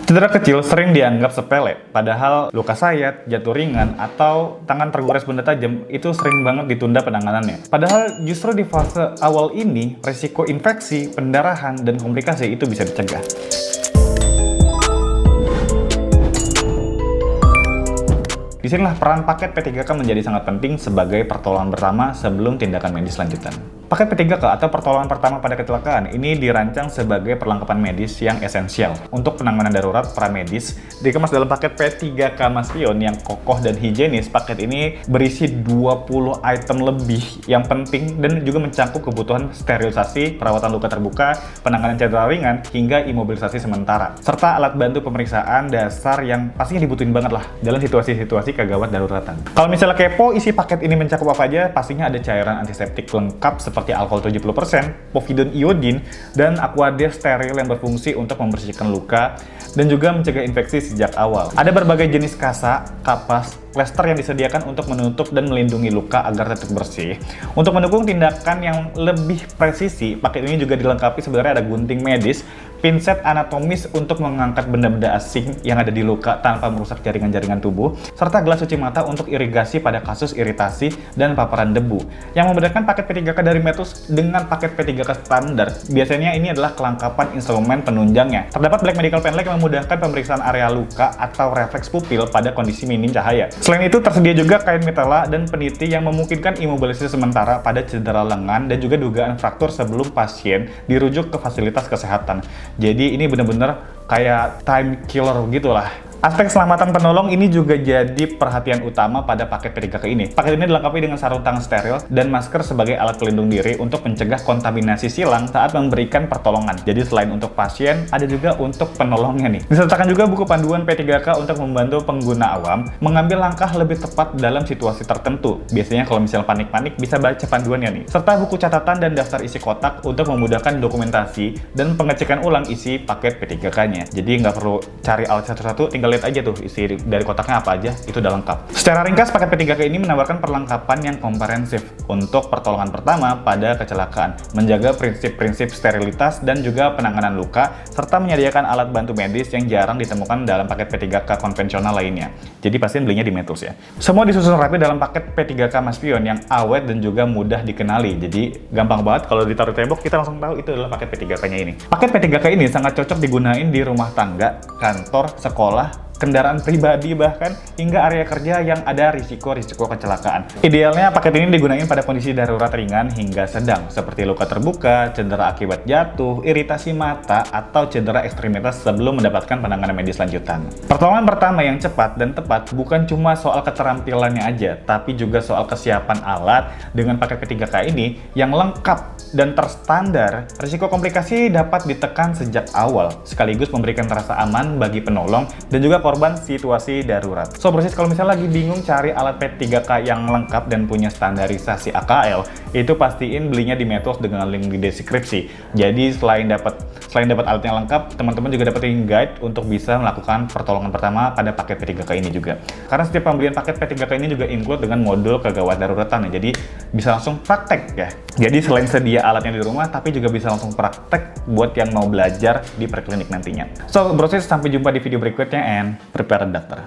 Cedera kecil sering dianggap sepele, padahal luka sayat, jatuh ringan, atau tangan tergores benda tajam itu sering banget ditunda penanganannya. Padahal justru di fase awal ini, risiko infeksi, pendarahan, dan komplikasi itu bisa dicegah. Disinilah peran paket P3K menjadi sangat penting sebagai pertolongan pertama sebelum tindakan medis lanjutan. Paket P3K atau pertolongan pertama pada kecelakaan ini dirancang sebagai perlengkapan medis yang esensial untuk penanganan darurat pramedis. Dikemas dalam paket P3K Mas Pion yang kokoh dan higienis, paket ini berisi 20 item lebih yang penting dan juga mencakup kebutuhan sterilisasi, perawatan luka terbuka, penanganan cedera ringan, hingga imobilisasi sementara. Serta alat bantu pemeriksaan dasar yang pastinya dibutuhin banget lah dalam situasi-situasi kegawat daruratan. Kalau misalnya kepo isi paket ini mencakup apa aja, pastinya ada cairan antiseptik lengkap seperti alkohol 70%, povidone iodin, dan aquadeus steril yang berfungsi untuk membersihkan luka dan juga mencegah infeksi sejak awal. Ada berbagai jenis kasa, kapas, plester yang disediakan untuk menutup dan melindungi luka agar tetap bersih. Untuk mendukung tindakan yang lebih presisi, paket ini juga dilengkapi sebenarnya ada gunting medis, pinset anatomis untuk mengangkat benda-benda asing yang ada di luka tanpa merusak jaringan-jaringan tubuh, serta gelas cuci mata untuk irigasi pada kasus iritasi dan paparan debu. Yang membedakan paket P3K dari Metus dengan paket P3K standar, biasanya ini adalah kelengkapan instrumen penunjangnya. Terdapat Black Medical Pen Light yang memudahkan pemeriksaan area luka atau refleks pupil pada kondisi minim cahaya. Selain itu, tersedia juga kain mitela dan peniti yang memungkinkan imobilisasi sementara pada cedera lengan dan juga dugaan fraktur sebelum pasien dirujuk ke fasilitas kesehatan. Jadi ini benar-benar kayak time killer gitu lah. Aspek keselamatan penolong ini juga jadi perhatian utama pada paket P3K ini. Paket ini dilengkapi dengan sarung tangan steril dan masker sebagai alat pelindung diri untuk mencegah kontaminasi silang saat memberikan pertolongan. Jadi selain untuk pasien, ada juga untuk penolongnya nih. Disertakan juga buku panduan P3K untuk membantu pengguna awam mengambil langkah lebih tepat dalam situasi tertentu. Biasanya kalau misalnya panik-panik bisa baca panduannya nih. Serta buku catatan dan daftar isi kotak untuk memudahkan dokumentasi dan pengecekan ulang isi paket P3K-nya. Jadi nggak perlu cari alat satu-satu, tinggal lihat aja tuh isi dari kotaknya apa aja, itu udah lengkap. Secara ringkas, paket P3K ini menawarkan perlengkapan yang komprehensif untuk pertolongan pertama pada kecelakaan, menjaga prinsip-prinsip sterilitas dan juga penanganan luka, serta menyediakan alat bantu medis yang jarang ditemukan dalam paket P3K konvensional lainnya. Jadi pasien belinya di Metus ya. Semua disusun rapi dalam paket P3K Mas Pion yang awet dan juga mudah dikenali. Jadi gampang banget kalau ditaruh di tembok kita langsung tahu itu adalah paket P3K-nya ini. Paket P3K ini sangat cocok digunain di rumah tangga, kantor, sekolah, kendaraan pribadi, bahkan hingga area kerja yang ada risiko-risiko kecelakaan. Idealnya paket ini digunakan pada kondisi darurat ringan hingga sedang, seperti luka terbuka, cedera akibat jatuh, iritasi mata, atau cedera ekstremitas sebelum mendapatkan penanganan medis lanjutan. Pertolongan pertama yang cepat dan tepat bukan cuma soal keterampilannya aja, tapi juga soal kesiapan alat. Dengan paket P3K ini yang lengkap dan terstandar, risiko komplikasi dapat ditekan sejak awal, sekaligus memberikan rasa aman bagi penolong dan juga korban situasi darurat. So persis kalau misalnya lagi bingung cari alat P3K yang lengkap dan punya standarisasi AKL, itu pastiin belinya di Metus dengan link di deskripsi. Jadi selain dapat alat yang lengkap, teman-teman juga dapetin guide untuk bisa melakukan pertolongan pertama pada paket P3K ini juga. Karena setiap pembelian paket P3K ini juga include dengan modul kegawat daruratan ya. Jadi bisa langsung praktek ya. Jadi selain sedia alatnya di rumah, tapi juga bisa langsung praktek buat yang mau belajar di preklinik nantinya. So, brosis, sampai jumpa di video berikutnya and prepare a doctor.